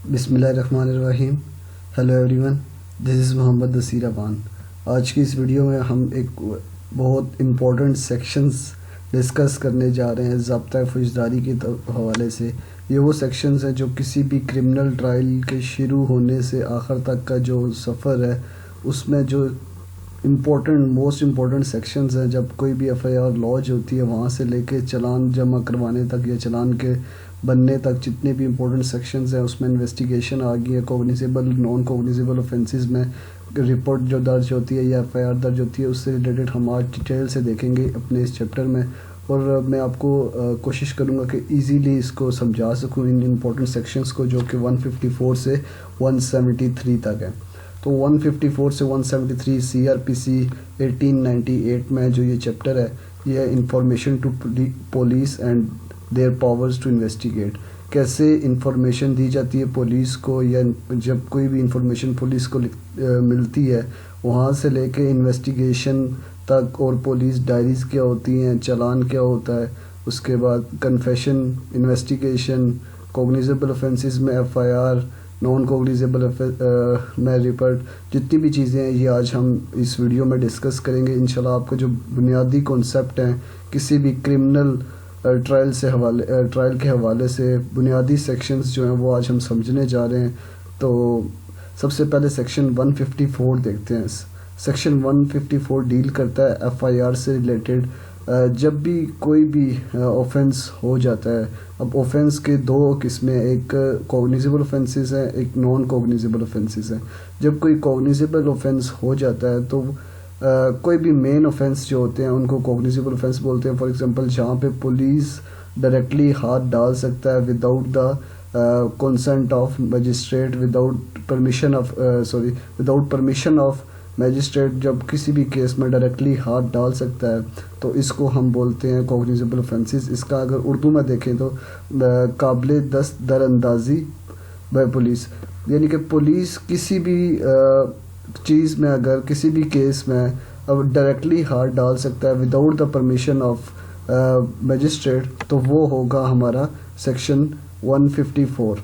بسم اللہ الرحمن الرحیم. ہیلو ایوری ون، دس از محمد نصیر افان. آج کی اس ویڈیو میں ہم ایک بہت امپورٹنٹ سیکشنز ڈسکس کرنے جا رہے ہیں ضابطہ فوجداری کے حوالے سے. یہ وہ سیکشنز ہیں جو کسی بھی کرمنل ٹرائل کے شروع ہونے سے آخر تک کا جو سفر ہے اس میں جو موسٹ امپورٹنٹ سیکشنز ہیں. جب کوئی بھی ایف آئی آر لانچ ہوتی ہے وہاں سے لے کے چلان جمع کروانے تک یا چلان کے بننے تک جتنے بھی امپورٹنٹ سیکشنز ہیں اس میں انویسٹیگیشن آ گئی ہے. کوگنیزیبل نان کوگنیزیبل آفینسز میں رپورٹ جو درج ہوتی ہے یا ایف آئی آر درج ہوتی ہے اس سے ریلیٹڈ ہم آج ڈیٹیل سے دیکھیں گے اپنے اس چیپٹر میں. اور میں آپ کو کوشش کروں گا کہ ایزیلی اس کو سمجھا سکوں ان امپورٹنٹ سیکشنز کو جو کہ 154 سے 173 تک ہے. تو 154 سے 173 سی آر پی سی 1898 میں جو یہ چیپٹر ہے یہ information to police and their powers to investigate. کیسے انفارمیشن دی جاتی ہے پولیس کو یا جب کوئی بھی انفارمیشن پولیس کو ملتی ہے وہاں سے لے کے انویسٹیگیشن تک، اور پولیس ڈائریز کیا ہوتی ہیں، چلان کیا ہوتا ہے، اس کے بعد کنفیشن، انویسٹیگیشن، کوگنیزیبل آفینسز میں ایف آئی آر، نان کوگنیزیبل میں رپورٹ، جتنی بھی چیزیں ہیں یہ آج ہم اس ویڈیو میں ڈسکس کریں گے. انشاءاللہ آپ کو جو بنیادی کانسیپٹ ہیں کسی بھی کرمنل ٹرائل کے حوالے سے بنیادی سیکشنز جو ہیں وہ آج ہم سمجھنے جا رہے ہیں. تو سب سے پہلے سیکشن 154 دیکھتے ہیں. سیکشن 154 ڈیل کرتا ہے ایف آئی آر سے ریلیٹڈ. جب بھی کوئی بھی اوفینس ہو جاتا ہے، اب اوفینس کے دو قسمیں، ایک کوگنیزیبل اوفینسز ہیں، ایک نان کوگنیزیبل اوفینسز ہیں. جب کوئی کوگنیزیبل اوفینس ہو جاتا ہے تو کوئی بھی مین اوفینس جو ہوتے ہیں ان کو کوگنیزیبل اوفینس بولتے ہیں. فار ایگزامپل جہاں پہ پولیس ڈائریکٹلی ہاتھ ڈال سکتا ہے without the consent of magistrate, without permission of magistrate, جب کسی بھی کیس میں ڈائریکٹلی ہاتھ ڈال سکتا ہے تو اس کو ہم بولتے ہیں کوگنیزیبل اوفینسز. اس کا اگر اردو میں دیکھیں تو قابل دست در اندازی بائی پولیس، یعنی کہ پولیس کسی بھی چیز میں اگر کسی بھی کیس میں اب ڈائریکٹلی ہاتھ ڈال سکتا ہے without the permission of magistrate تو وہ ہوگا ہمارا سیکشن 154.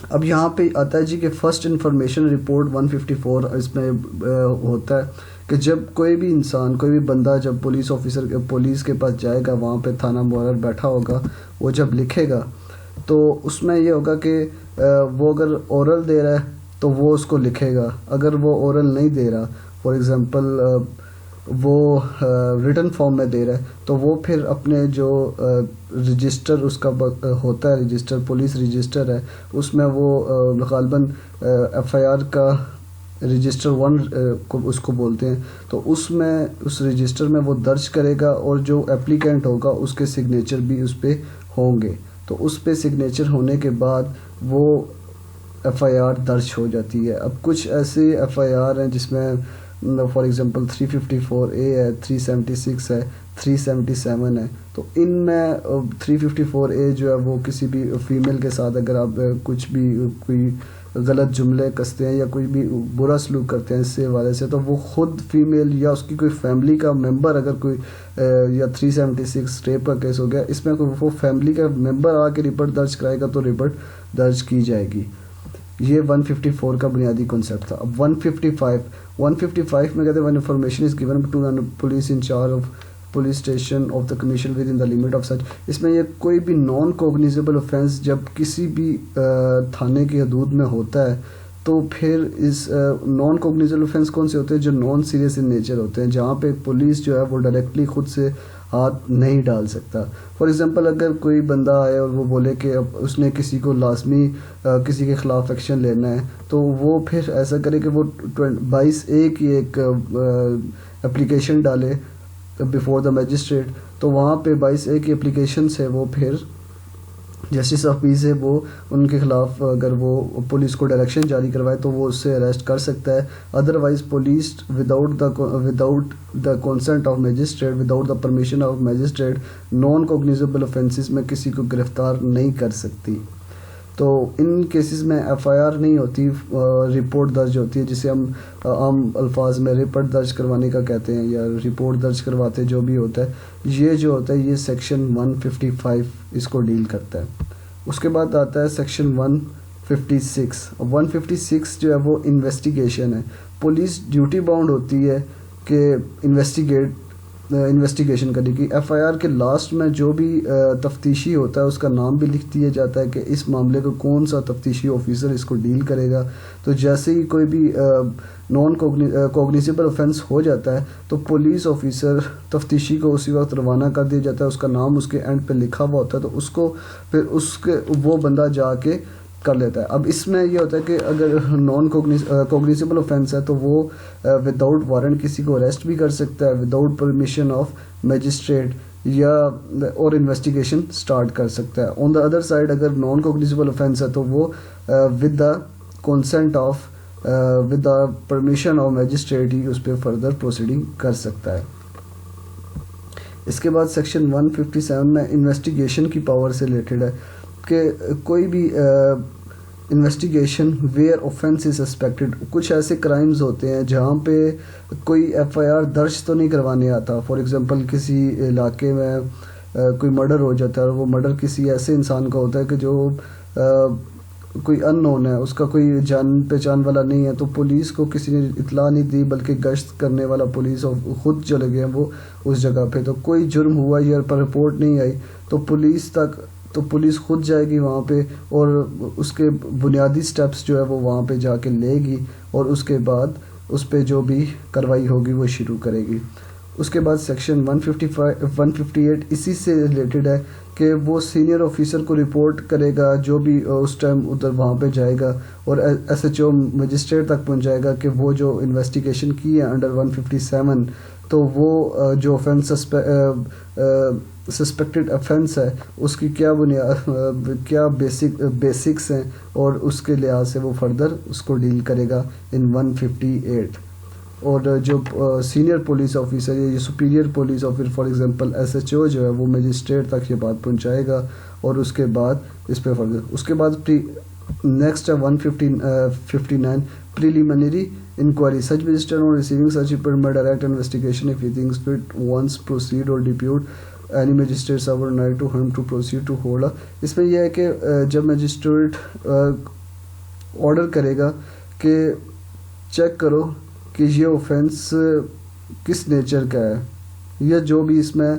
اب یہاں پہ آتا ہے جی کہ فرسٹ انفارمیشن رپورٹ 154 اس میں ہوتا ہے کہ جب کوئی بھی انسان، کوئی بھی بندہ جب پولیس کے پاس جائے گا، وہاں پہ تھانہ محرر بیٹھا ہوگا، وہ جب لکھے گا تو اس میں یہ ہوگا کہ وہ اگر اورل دے رہا ہے تو وہ اس کو لکھے گا. اگر وہ اورل نہیں دے رہا، فار ایگزامپل وہ ریٹن فارم میں دے رہا ہے، تو وہ پھر اپنے جو رجسٹر اس کا ہوتا ہے، رجسٹر پولیس رجسٹر ہے، اس میں وہ غالباً ایف آئی آر کا رجسٹر 1 اس کو بولتے ہیں، تو اس میں اس رجسٹر میں وہ درج کرے گا اور جو اپلیکینٹ ہوگا اس کے سگنیچر بھی اس پہ ہوں گے. تو اس پہ سگنیچر ہونے کے بعد وہ ایف آئی آر درج ہو جاتی ہے. اب کچھ ایسے ایف آئی آر ہیں جس میں فار ایگزامپل 354A ہے، 376 ہے، 377 ہے. تو ان میں 354A جو ہے وہ کسی بھی فیمیل کے ساتھ اگر آپ کچھ بھی کوئی غلط جملے کستے ہیں یا کوئی بھی برا سلوک کرتے ہیں اس سے حوالے سے، تو وہ خود فیمیل یا اس کی کوئی فیملی کا ممبر اگر کوئی یا 376 ریپ کا کیس ہو گیا، اس میں وہ فیملی کا ممبر آ کے رپورٹ درج کرائے گا تو رپورٹ درج کی جائے گی. یہ 154 کا بنیادی کنسیپٹ تھا. اب 155 میں کہتے ہیں when information is given to the police in charge of police station of the commission within the limit of such. اس میں یہ کوئی بھی نان کوگنیزیبل اوفینس جب کسی بھی تھانے کی حدود میں ہوتا ہے تو پھر اس نان کوگنیزیبل اوفینس کون سے ہوتے ہیں؟ جو نان سیریس ان نیچر ہوتے ہیں، جہاں پہ پولیس جو ہے وہ ڈائریکٹلی خود سے ہاتھ نہیں ڈال سکتا. فار ایگزامپل اگر کوئی بندہ آئے اور وہ بولے کہ اب اس نے کسی کو لازمی کسی کے خلاف ایکشن لینا ہے تو وہ پھر ایسا کرے کہ وہ 22A کی ایک اپلیکیشن ڈالے بیفور دا میجسٹریٹ. تو وہاں پہ 22A کی اپلیکیشن سے وہ پھر جسٹس آف پیس ہے وہ ان کے خلاف اگر وہ پولیس کو ڈائریکشن جاری کروائے تو وہ اس سے اریسٹ کر سکتا ہے. Otherwise police without the consent of magistrate, without the permission of magistrate, non cognizable offences میں کسی کو گرفتار نہیں کر سکتی. تو ان کیسز میں ایف آئی آر نہیں ہوتی، رپورٹ درج ہوتی ہے جسے ہم عام الفاظ میں رپورٹ درج کروانے کا کہتے ہیں یا رپورٹ درج کرواتے جو بھی ہوتا ہے. یہ جو ہوتا ہے یہ سیکشن 155 اس کو ڈیل کرتا ہے. اس کے بعد آتا ہے سیکشن 156 جو ہے وہ انویسٹیگیشن ہے. پولیس ڈیوٹی باؤنڈ ہوتی ہے کہ انویسٹیگیشن کرنے کی. ایف آئی آر کے لاسٹ میں جو بھی تفتیشی ہوتا ہے اس کا نام بھی لکھ دیا جاتا ہے کہ اس معاملے کو کون سا تفتیشی آفیسر اس کو ڈیل کرے گا. تو جیسے ہی کوئی بھی نان کوگنیزیبل آفینس ہو جاتا ہے تو پولیس آفیسر تفتیشی کو اسی وقت روانہ کر دیا جاتا ہے. اس کا نام اس کے اینڈ پہ لکھا ہوا ہوتا ہے تو اس کو پھر وہ بندہ جا کے کر لیتا ہے. اب اس میں یہ ہوتا ہے کہ اگر نان کوگنیزیبل آفینس ہے تو وہ وداؤٹ وارنٹ کسی کو اریسٹ بھی کر سکتا ہے, وداؤٹ پرمیشن آف میجسٹریٹ یا اور انویسٹیگیشن سٹارٹ کر سکتا ہے. آن دا ادر سائڈ اگر نان کوگنیزیبل آفینس ہے تو وہ with the consent of with the permission of magistrate ہی اس پہ فردر پروسیڈنگ کر سکتا ہے. اس کے بعد سیکشن 157 میں انویسٹیگیشن کی پاور سے ریلیٹڈ ہے کہ کوئی بھی investigation where offence is suspected. کچھ ایسے کرائمز ہوتے ہیں جہاں پہ کوئی ایف آئی آر درج تو نہیں کروانے آتا. فار ایگزامپل کسی علاقے میں کوئی مرڈر ہو جاتا ہے اور وہ مرڈر کسی ایسے انسان کا ہوتا ہے کہ جو کوئی ان نون ہے, اس کا کوئی جان پہچان والا نہیں ہے, تو پولیس کو کسی نے اطلاع نہیں دی بلکہ گشت کرنے والا پولیس خود چلے گئے وہ اس جگہ پہ. تو کوئی جرم ہوا یا پر رپورٹ نہیں آئی تو پولیس خود جائے گی وہاں پہ اور اس کے بنیادی سٹیپس جو ہے وہ وہاں پہ جا کے لے گی اور اس کے بعد اس پہ جو بھی کارروائی ہوگی وہ شروع کرے گی. اس کے بعد سیکشن 158 اسی سے ریلیٹڈ ہے کہ وہ سینئر آفیسر کو رپورٹ کرے گا جو بھی اس ٹائم ادھر وہاں پہ جائے گا اور ایس ایچ او مجسٹریٹ تک پہنچائے گا کہ وہ جو انویسٹیگیشن کی ہے انڈر 157 تو وہ جو آفینس سسپیکٹڈ آفینس ہے اس کی کیا بیسکس ہیں اور اس کے لحاظ سے وہ فردر اس کو ڈیل کرے گا ان 158. اور جو سینئر پولیس آفیسر یا superior police officer for example S H O جو ہے وہ مجسٹریٹ تک یہ بات پہنچائے گا اور اس کے بعد اس پہ فردر. اس کے بعد نیکسٹ ہے 159 preliminary inquiry. Such visitor on receiving such report may direct investigation if he thinks fit once proceed or depute any magistrate subordinate to him to proceed to hold a. اس میں یہ ہے کہ جب magistrate order کرے گا کہ check کرو کہ یہ اوفینس کس نیچر کا ہے یا جو بھی اس میں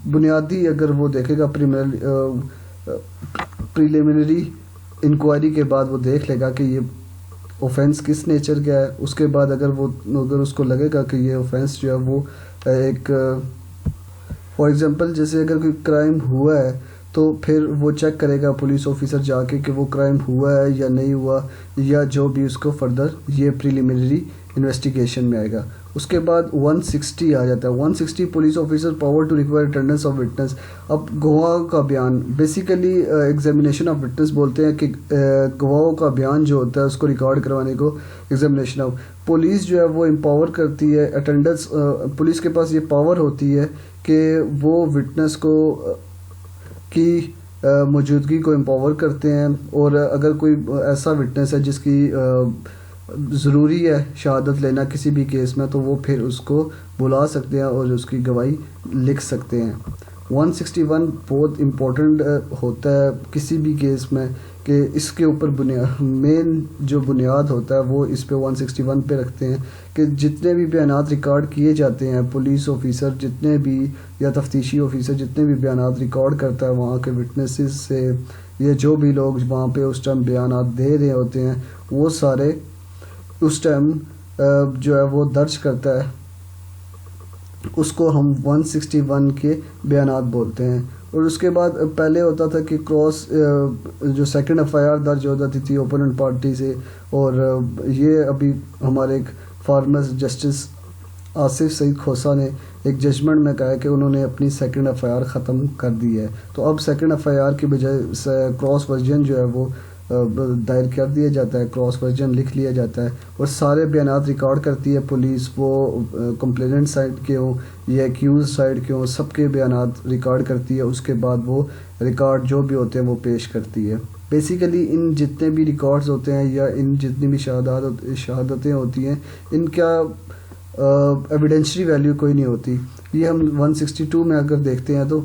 بنیادی اگر وہ دیکھے گا پریلیمنری انکوائری کے بعد وہ دیکھ لے گا کہ یہ اوفینس کس نیچر کا ہے. اس کے بعد اگر اس کو لگے گا کہ یہ اوفینس جو ہے وہ ایک فار ایگزامپل جیسے اگر کوئی کرائم ہوا ہے تو پھر وہ چیک کرے گا پولیس آفیسر جا کے کہ وہ کرائم ہوا ہے یا نہیں ہوا یا جو بھی اس کو فردر یہ پریلیمنری انویسٹیگیشن میں آئے گا. اس کے بعد 160 آ جاتا ہے. 160 police officer power to require attendance of witness. اب گواہ کا بیان بیسیکلی ایگزامینیشن آف وٹنس بولتے ہیں کہ گواہوں کا بیان جو ہوتا ہے اس کو ریکارڈ کروانے کو ایگزامینیشن آف. پولیس جو ہے وہ امپاور کرتی ہے اٹینڈنس. پولیس کے پاس یہ پاور ہوتی ہے کہ وہ وٹنس کو کی موجودگی کو امپاور کرتے ہیں اور اگر کوئی ایسا وٹنس ہے جس کی ضروری ہے شہادت لینا کسی بھی کیس میں تو وہ پھر اس کو بلا سکتے ہیں اور اس کی گواہی لکھ سکتے ہیں. 161 بہت امپورٹنٹ ہوتا ہے کسی بھی کیس میں کہ اس کے اوپر مین جو بنیاد ہوتا ہے وہ اس پہ 161 پہ رکھتے ہیں کہ جتنے بھی بیانات ریکارڈ کیے جاتے ہیں پولیس آفیسر جتنے بھی یا تفتیشی آفیسر جتنے بھی بیانات ریکارڈ کرتا ہے وہاں کے وٹنسز سے یا جو بھی لوگ وہاں پہ اس ٹائم بیانات دے رہے ہوتے ہیں وہ سارے اس ٹائم جو ہے وہ درج کرتا ہے. اس کو ہم 161 کے بیانات بولتے ہیں. اور اس کے بعد پہلے ہوتا تھا کہ کراس جو سیکنڈ ایف آئی آر درج ہو جاتی تھی اوپوننٹ پارٹی سے اور یہ ابھی ہمارے ایک فارمر جسٹس آصف سعید کھوسہ نے ایک ججمنٹ میں کہا ہے کہ انہوں نے اپنی سیکنڈ ایف آئی آر ختم کر دی ہے. تو اب سیکنڈ ایف آئی آر کی بجائے کراس ورژن جو ہے وہ دائر کر دیا جاتا ہے, کراس ورژن لکھ لیا جاتا ہے اور سارے بیانات ریکارڈ کرتی ہے پولیس. وہ کمپلیننٹ سائڈ کے ہوں یا ایکیوز سائڈ کے ہوں سب کے بیانات ریکارڈ کرتی ہے. اس کے بعد وہ ریکارڈ جو بھی ہوتے ہیں وہ پیش کرتی ہے. بیسیکلی ان جتنے بھی ریکارڈز ہوتے ہیں یا ان جتنی بھی شہادتیں ہوتی ہیں ان کا ایویڈینشری ویلیو کوئی نہیں ہوتی. یہ ہم 162 میں اگر دیکھتے ہیں تو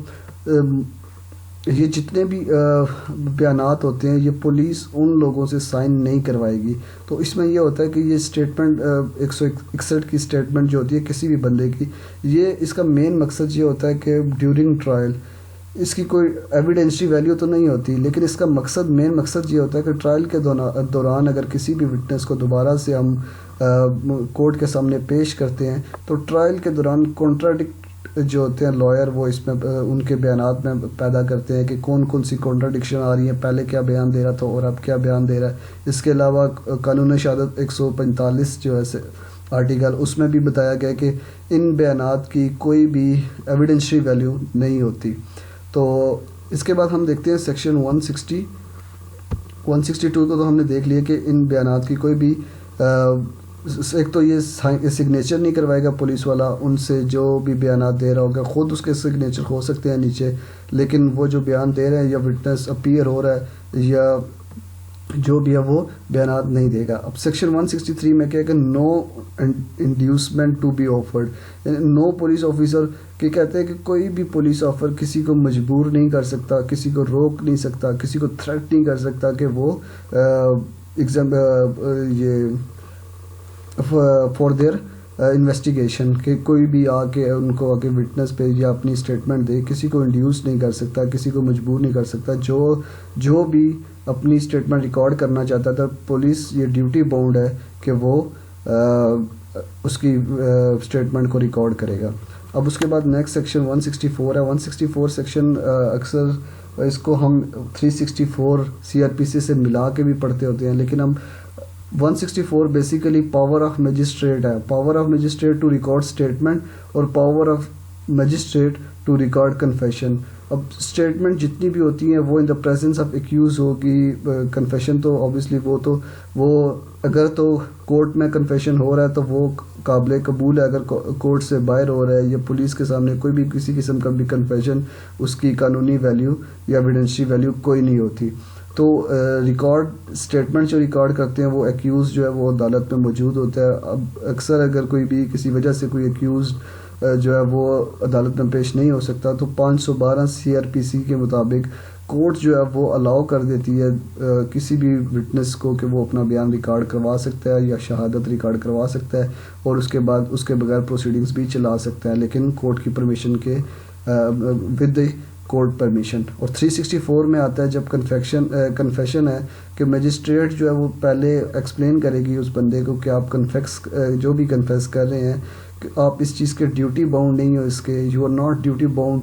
یہ جتنے بھی بیانات ہوتے ہیں یہ پولیس ان لوگوں سے سائن نہیں کروائے گی. تو اس میں یہ ہوتا ہے کہ یہ اسٹیٹمنٹ 161 کی اسٹیٹمنٹ جو ہوتی ہے کسی بھی بندے کی, یہ اس کا مین مقصد یہ ہوتا ہے کہ ڈیورنگ ٹرائل اس کی کوئی ایویڈینشری ویلیو تو نہیں ہوتی, لیکن اس کا مین مقصد یہ ہوتا ہے کہ ٹرائل کے دوران اگر کسی بھی وٹنس کو دوبارہ سے ہم کورٹ کے سامنے پیش کرتے ہیں تو ٹرائل کے دوران کانٹراڈکٹ جو ہوتے ہیں لائر وہ اس میں ان کے بیانات میں پیدا کرتے ہیں کہ کون کون سی کانٹراڈکشن آ رہی ہیں, پہلے کیا بیان دے رہا تھا اور اب کیا بیان دے رہا ہے. اس کے علاوہ قانون شہادت 145 جو ہے آرٹیکل, اس میں بھی بتایا گیا کہ ان بیانات کی کوئی بھی ایویڈینشری ویلیو نہیں ہوتی. تو اس کے بعد ہم دیکھتے ہیں سیکشن 162 کو تو ہم نے دیکھ لیا کہ ان بیانات کی کوئی بھی ایک تو یہ سگنیچر نہیں کروائے گا پولیس والا ان سے, جو بھی بیانات دے رہا ہوگا خود اس کے سگنیچر ہو سکتے ہیں نیچے, لیکن وہ جو بیان دے رہے ہیں یا وٹنس اپیئر ہو رہا ہے یا جو بھی ہے وہ بیانات نہیں دے گا. اب سیکشن 163 میں کیا ہے کہ no inducement to be offered, no police officer کہ کہتے ہیں کہ کوئی بھی پولیس آفر کسی کو مجبور نہیں کر سکتا, کسی کو روک نہیں سکتا, کسی کو تھریٹ نہیں کر سکتا کہ وہ یہ فار دیئر انویسٹیگیشن کہ کوئی بھی آ کے ان کو آ کے وٹنس پہ یا اپنی اسٹیٹمنٹ دے, کسی کو انڈیوس نہیں کر سکتا, کسی کو مجبور نہیں کر سکتا. جو بھی اپنی اسٹیٹمنٹ ریکارڈ کرنا چاہتا تھا پولیس یہ ڈیوٹی باؤنڈ ہے کہ وہ اس کی اسٹیٹمنٹ کو ریکارڈ کرے گا. اب اس کے بعد نیکسٹ سیکشن 164 ہے. 164 سیکشن اکثر اس کو ہم 364 CRPC سے ملا کے بھی پڑھتے ہوتے ہیں, لیکن ہم 164 بیسیکلی پاور آف میجسٹریٹ ہے, power of magistrate to record statement اور power of magistrate to record confession. اب اسٹیٹمنٹ جتنی بھی ہوتی ہیں وہ in the presence of accused ہوگی, کنفیشن تو اوبیسلی وہ اگر تو کورٹ میں کنفیشن ہو رہا ہے تو وہ قابل قبول ہے, اگر کورٹ سے باہر ہو رہا ہے یا پولیس کے سامنے کوئی بھی کسی قسم کا بھی کنفیشن, اس کی قانونی ویلیو یا ایویڈینشری ویلیو کوئی نہیں ہوتی. تو ریکارڈ اسٹیٹمنٹ جو ریکارڈ کرتے ہیں وہ ایکیوز جو ہے وہ عدالت میں موجود ہوتا ہے. اب اکثر اگر کوئی بھی کسی وجہ سے کوئی ایکیوز جو ہے وہ عدالت میں پیش نہیں ہو سکتا تو 512 CRPC کے مطابق کورٹ جو ہے وہ الاؤ کر دیتی ہے کسی بھی وٹنس کو کہ وہ اپنا بیان ریکارڈ کروا سکتا ہے یا شہادت ریکارڈ کروا سکتا ہے اور اس کے بعد اس کے بغیر پروسیڈنگز بھی چلا سکتا ہے, لیکن کورٹ کی پرمیشن کے ود کورٹ پرمیشن. اور 364 میں آتا ہے جب کنفیشن ہے کہ میجسٹریٹ جو ہے وہ پہلے ایکسپلین کرے گی اس بندے کو کہ آپ جو بھی کنفیس کر رہے ہیں کہ آپ اس چیز کے ڈیوٹی باؤنڈ نہیں ہو, اس کے you are not duty bound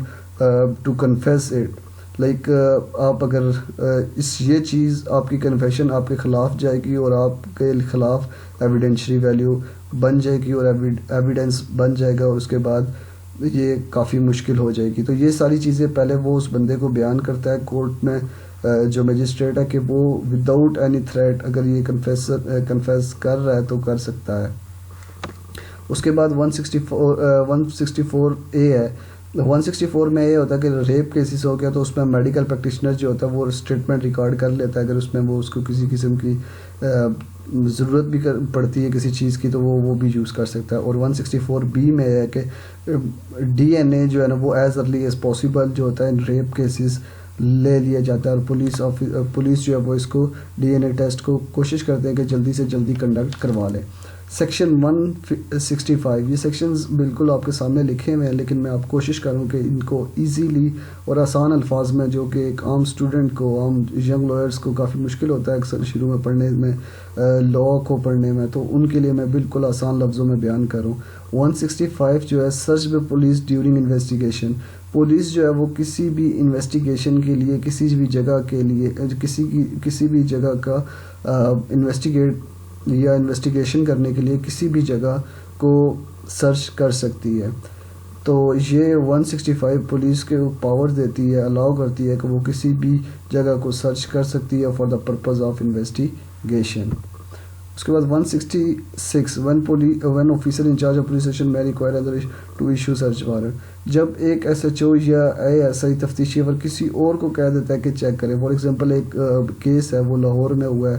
to confess it. Like آپ اگر یہ چیز آپ کی کنفیشن آپ کے خلاف جائے گی اور آپ کے خلاف ایویڈینشری ویلیو بن جائے گی اور ایویڈینس بن جائے گا اور اس کے بعد یہ کافی مشکل ہو جائے گی. تو یہ ساری چیزیں پہلے وہ اس بندے کو بیان کرتا ہے کورٹ میں جو میجسٹریٹ ہے کہ وہ وداؤٹ اینی تھریٹ اگر یہ کنفیس کر رہا ہے تو کر سکتا ہے. اس کے بعد 164A ہے. 164 میں یہ ہوتا ہے کہ ریپ کیسز ہو گیا تو اس میں میڈیکل پریکٹیشنر جو ہوتا ہے وہ اسٹیٹمنٹ ریکارڈ کر لیتا ہے, اگر اس میں وہ اس کو کسی قسم کی ضرورت بھی پڑتی ہے کسی چیز کی تو وہ بھی یوز کر سکتا ہے. اور 164B میں ہے کہ DNA جو ہے نا وہ ایز ارلی ایز پاسبل جو ہوتا ہے ریپ کیسز لے لیا جاتا ہے اور پولیس جو ہے وہ اس کو DNA ٹیسٹ کو کوشش کرتے ہیں کہ جلدی سے جلدی کنڈکٹ کروا لے. سیکشن 165 یہ سیکشنز بالکل آپ کے سامنے لکھے ہوئے ہیں, لیکن میں آپ کوشش کروں کہ ان کو ایزیلی اور آسان الفاظ میں, جو کہ ایک عام اسٹوڈنٹ کو, عام ینگ لائرس کو کافی مشکل ہوتا ہے اکثر شروع میں پڑھنے میں, لاء کو پڑھنے میں, تو ان کے لیے میں بالکل آسان لفظوں میں بیان کروں. 165 جو ہے search by police during investigation. Police جو ہے وہ کسی بھی انویسٹیگیشن کے لیے کسی بھی جگہ کے لیے کسی بھی جگہ کا انویسٹیگیشن کرنے کے لیے کسی بھی جگہ کو سرچ کر سکتی ہے. تو یہ 165 پولیس کے پاور دیتی ہے, الاؤ کرتی ہے کہ وہ کسی بھی جگہ کو سرچ کر سکتی ہے for the purpose of investigation. اس کے بعد 166 one officer incharge of police station may require other to issue search warrant. جب ایک SHO یا ASI تفتیشی اگر کسی اور کو کہہ دیتا ہے کہ چیک کرے, فار ایگزامپل ایک کیس ہے وہ لاہور میں ہوا ہے,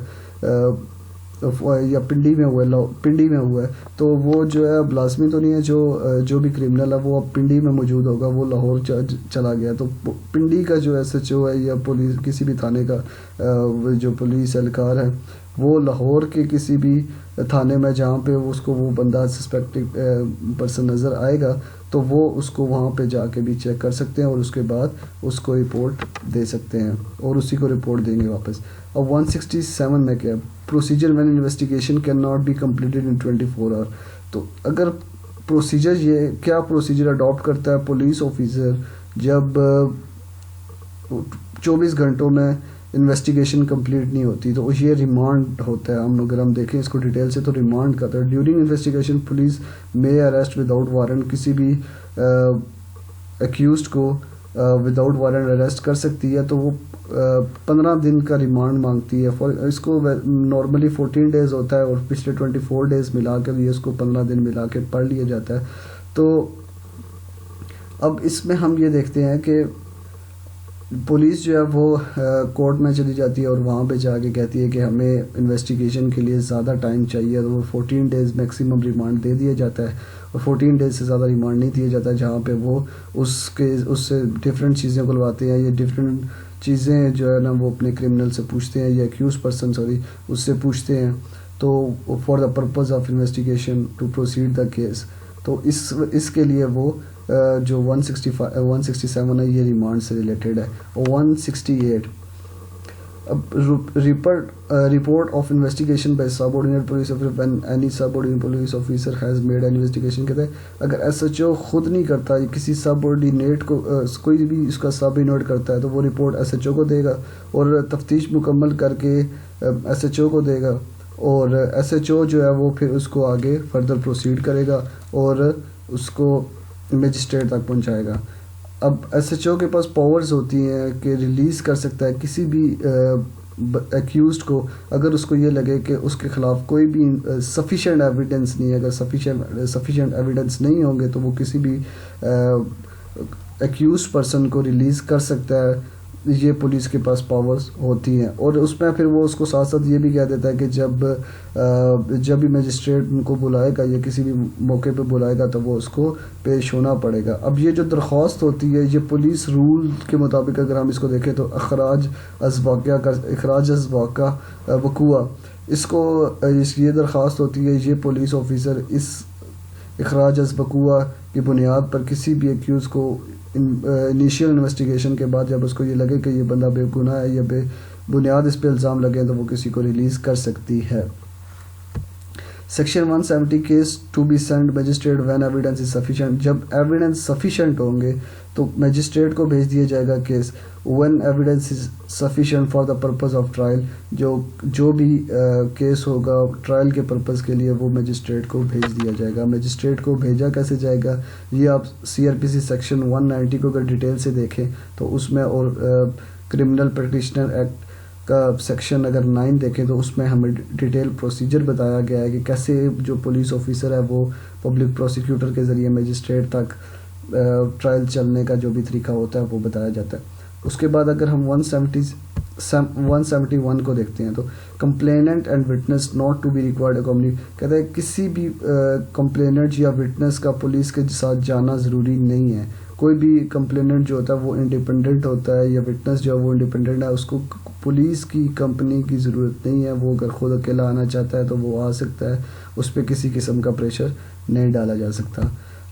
یا پنڈی میں ہوا ہے، پنڈی میں ہوا ہے، تو وہ جو ہے اب لازمی تو نہیں ہے جو بھی کرمنل ہے وہ اب پنڈی میں موجود ہوگا، وہ لاہور چلا گیا، تو پنڈی کا جو ایس ایچ او ہے یا پولیس کسی بھی تھانے کا جو پولیس اہلکار ہے وہ لاہور کے کسی بھی تھانے میں جہاں پہ اس کو وہ بندہ سسپیکٹڈ پرسن نظر آئے گا تو وہ اس کو وہاں پہ جا کے بھی چیک کر سکتے ہیں اور اس کے بعد اس کو رپورٹ دے سکتے ہیں اور اسی کو رپورٹ دیں گے واپس۔ اب 167 میں کیا procedure when investigation can not be completed in 24 hour, تو اگر پروسیجر یہ کیا پروسیجر اڈاپٹ کرتا ہے پولیس آفیسر جب 24 گھنٹوں میں انویسٹیگیشن کمپلیٹ نہیں ہوتی، تو یہ ریمانڈ ہوتا ہے۔ اگر ہم دیکھیں اس کو ڈیٹیل سے تو ریمانڈ کرتا ہے۔ ڈیورنگ انویسٹیگیشن پولیس میں اریسٹ وداؤٹ وارنٹ، کسی بھی ایکیوزڈ کو وداؤٹ وارنٹ اریسٹ کر سکتی ہے، تو وہ 15 دن کا ریمانڈ مانگتی ہے۔ اس کو نارملی 14 ڈیز ہوتا ہے اور پچھلے 24 ڈیز ملا کے بھی اس کو 15 دن ملا کے پڑھ لیا جاتا ہے۔ تو اب اس میں ہم یہ دیکھتے ہیں کہ پولیس جو ہے وہ کورٹ میں چلی جاتی ہے اور وہاں پہ جا کے کہتی ہے کہ ہمیں انویسٹیگیشن کے لیے زیادہ ٹائم چاہیے، تو وہ 14 ڈیز میکسیمم ریمانڈ دے دیا جاتا ہے، اور 14 ڈیز سے زیادہ ریمانڈ نہیں دیا جاتا، جہاں پہ وہ اس سے ڈفرینٹ چیزیں کھلواتے ہیں، یہ ڈفرینٹ چیزیں جو ہے نا وہ اپنے کرمنل سے پوچھتے ہیں یا ایکیوز پرسن اس سے پوچھتے ہیں، تو for the purpose of investigation to proceed the case, تو اس کے لیے وہ جو 167 ہے یہ ریمانڈ سے ریلیٹڈ ہے۔ اور 168 اب report of investigation by subordinate police officer when any subordinate police officer has made an investigation, کہتے ہیں اگر ایس ایچ او خود نہیں کرتا، کسی سب آرڈینیٹ کو کوئی بھی اس کا سب آرڈینیٹ کرتا ہے تو وہ رپورٹ ایس ایچ او کو دے گا اور تفتیش مکمل کر کے ایس ایچ او کو دے گا، اور ایس ایچ او جو ہے وہ پھر اس کو آگے فردر پروسیڈ کرے گا اور اس کو مجسٹریٹ تک پہنچائے گا۔ اب ایس ایچ او کے پاس پاورز ہوتی ہیں کہ ریلیز کر سکتا ہے کسی بھی ایکیوزڈ کو اگر اس کو یہ لگے کہ اس کے خلاف کوئی بھی سفیشینٹ ایویڈنس نہیں ہے، اگر سفیشینٹ ایویڈنس نہیں ہوں گے تو وہ کسی بھی ایکیوزڈ پرسن کو ریلیز کر سکتا ہے، یہ پولیس کے پاس پاورز ہوتی ہیں۔ اور اس میں پھر وہ اس کو ساتھ ساتھ یہ بھی کہہ دیتا ہے کہ جب بھی مجسٹریٹ ان کو بلائے گا یا کسی بھی موقع پہ بلائے گا تو وہ اس کو پیش ہونا پڑے گا۔ اب یہ جو درخواست ہوتی ہے یہ پولیس رول کے مطابق اگر ہم اس کو دیکھیں تو اخراج از واقعہ وقوع، اس کو یہ درخواست ہوتی ہے، یہ پولیس آفیسر اس اخراج از وقوع کی بنیاد پر کسی بھی ایکیوز کو انیشیل انویسٹیگیشن کے بعد جب اس کو یہ لگے کہ یہ بندہ بے گناہ ہے یا بے بنیاد اس پہ الزام لگے تو وہ کسی کو ریلیز کر سکتی ہے۔ Section 170 case to be sent magistrate when evidence is sufficient, جب ایویڈنس سفیشینٹ ہوں گے تو میجسٹریٹ کو بھیج دیا جائے گا case, when evidence is sufficient for the purpose of trial, جو بھی کیس ہوگا ٹرائل کے پرپز کے لیے وہ میجسٹریٹ کو بھیج دیا جائے گا۔ میجسٹریٹ کو بھیجا کیسے جائے گا یہ آپ CRPC سیکشن 190 کو اگر ڈیٹیل سے دیکھیں تو اس میں، اور کرمنل پریکٹیشنر ایکٹ کا سیکشن اگر 9 دیکھیں تو اس میں ہمیں ڈیٹیل پروسیجر بتایا گیا ہے کہ کیسے جو پولیس آفیسر ہے وہ پبلک پروسیکیوٹر کے ذریعے میجسٹریٹ تک ٹرائل چلنے کا جو بھی طریقہ ہوتا ہے وہ بتایا جاتا ہے۔ اس کے بعد اگر ہم 171 کو دیکھتے ہیں تو complainant and witness not to be required accompany, کہتا ہے کسی بھی کمپلیننٹ یا وٹنس کا پولیس کے ساتھ جانا ضروری نہیں ہے، کوئی بھی کمپلیننٹ جو ہوتا ہے وہ انڈیپینڈنٹ ہوتا ہے یا وٹنس جو ہے وہ انڈیپینڈنٹ ہے، اس کو پولیس کی کمپنی کی ضرورت نہیں ہے، وہ اگر خود اکیلا آنا چاہتا ہے تو وہ آ سکتا ہے، اس پہ کسی قسم کا پریشر نہیں ڈالا جا سکتا۔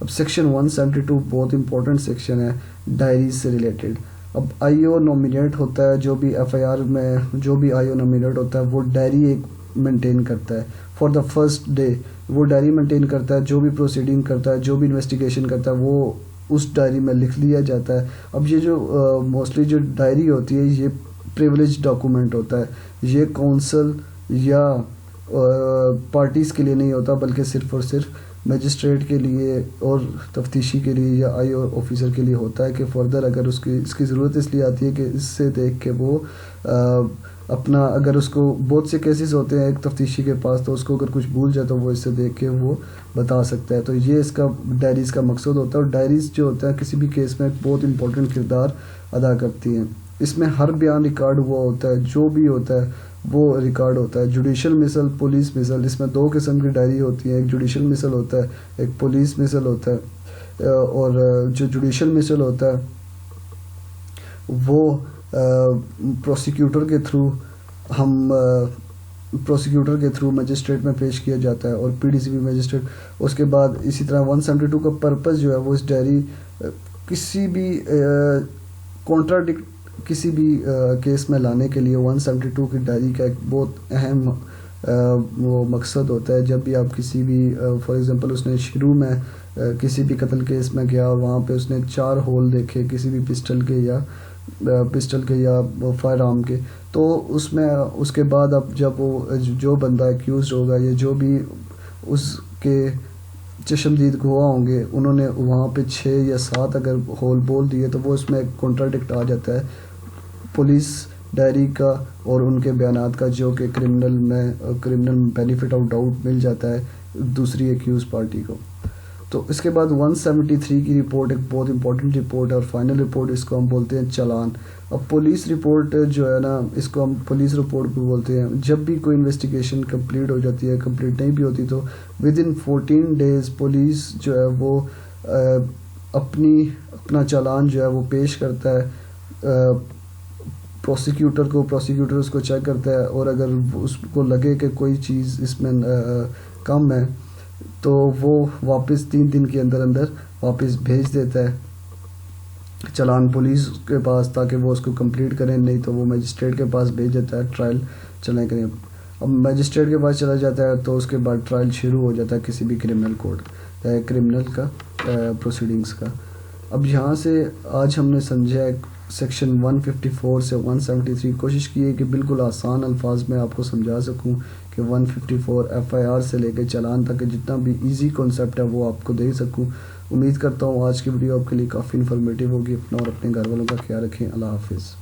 اب سیکشن 172 بہت امپورٹنٹ سیکشن ہے ڈائریز سے ریلیٹڈ۔ اب IO نومینیٹ ہوتا ہے، جو بھی FIR میں جو بھی IO نومینیٹ ہوتا ہے وہ ڈائری ایک مینٹین کرتا ہے فار دا فرسٹ ڈے، وہ ڈائری مینٹین کرتا ہے، جو بھی پروسیڈنگ کرتا ہے، جو بھی انویسٹیگیشن کرتا ہے وہ اس ڈائری میں لکھ لیا جاتا ہے۔ اب یہ جو موسٹلی جو ڈائری ہوتی ہے یہ پریولیج ڈاکومنٹ ہوتا ہے، یہ کونسل یا پارٹیز کے لیے نہیں ہوتا بلکہ صرف اور صرف میجسٹریٹ کے لیے اور تفتیشی کے لیے یا IO آفیسر کے لیے ہوتا ہے کہ فردر اگر اس کی ضرورت اس لیے آتی ہے کہ اس سے دیکھ کے وہ اپنا، اگر اس کو بہت سے کیسز ہوتے ہیں ایک تفتیشی کے پاس تو اس کو اگر کچھ بھول جائے تو وہ اس سے دیکھ کے وہ بتا سکتا ہے، تو یہ اس کا ڈائریز کا مقصد ہوتا ہے۔ اور ڈائریز جو ہوتا ہے کسی بھی کیس میں بہت امپورٹنٹ کردار ادا کرتی ہیں، اس میں ہر بیان ریکارڈ ہوا ہوتا ہے، جو بھی ہوتا ہے وہ ریکارڈ ہوتا ہے. جوڈیشل مثل، پولیس مثل، اس میں دو قسم کی ڈائری ہوتی ہیں. ایک جوڈیشل مثل ہوتا ہے، ایک پولیس مثل ہوتا ہے. اور جو جوڈیشل مثل ہوتا ہے وہ پروسیکیوٹر کے تھرو مجسٹریٹ میں پیش کیا جاتا ہے، اور P D C B magistrate. اس کے بعد اسی طرح 172 کا پرپز جو ہے وہ اس ڈائری کسی بھی کانٹراڈکٹ کسی بھی کیس میں لانے کے لیے 172 کی ڈائری کا ایک بہت اہم وہ مقصد ہوتا ہے. جب بھی آپ کسی بھی فار ایگزامپل اس نے شروع میں کسی بھی قتل کیس میں گیا اور وہاں پہ اس نے 4 ہول دیکھے کسی بھی پسٹل کے یا فائر آرم کے، تو اس میں اس کے بعد اب جب وہ جو بندہ ایکیوزڈ ہوگا یا جو بھی اس کے چشمدید گواہ ہوں گے، انہوں نے وہاں پہ 6 یا 7 اگر ہول بول دیے تو وہ اس میں کانٹراڈکٹ آ جاتا ہے پولیس ڈائری کا اور ان کے بیانات کا، جو کہ کرمنل بینیفٹ آف ڈاؤٹ مل جاتا ہے دوسری ایکیوز پارٹی کو. تو اس کے بعد 173 کی رپورٹ ایک بہت امپورٹنٹ رپورٹ ہے، اور فائنل رپورٹ اس کو ہم بولتے ہیں چالان. اب پولیس رپورٹ جو ہے نا، اس کو ہم پولیس رپورٹ بھی بولتے ہیں. جب بھی کوئی انویسٹیگیشن کمپلیٹ ہو جاتی ہے، کمپلیٹ نہیں بھی ہوتی، تو ودن 14 days پولیس جو ہے وہ اپنا چالان جو ہے وہ پیش کرتا ہے پروسیکیوٹر کو. پروسیکیوٹر اس کو چیک کرتا ہے، اور اگر اس کو لگے کہ کوئی چیز اس میں کم ہے تو وہ واپس 3 دن کے اندر واپس بھیج دیتا ہے چالان پولیس کے پاس، تاکہ وہ اس کو کمپلیٹ کریں. نہیں تو وہ مجسٹریٹ کے پاس بھیج دیتا ہے ٹرائل چلیں کریں. اب مجسٹریٹ کے پاس چلا جاتا ہے تو اس کے بعد ٹرائل شروع ہو جاتا ہے کسی بھی کرمنل کا پروسیڈنگز کا. اب یہاں سے آج ہم نے سمجھا سیکشن 154 سے 173. کوشش کی ہے کہ بالکل آسان الفاظ میں آپ کو سمجھا سکوں کہ 154 FIR سے لے کے چالان تک جتنا بھی ایزی کانسیپٹ ہے وہ آپ کو دے سکوں. امید کرتا ہوں آج کی ویڈیو آپ کے لیے کافی انفارمیٹیو ہوگی. اپنا اور اپنے گھر والوں کا خیال رکھیں. اللہ حافظ.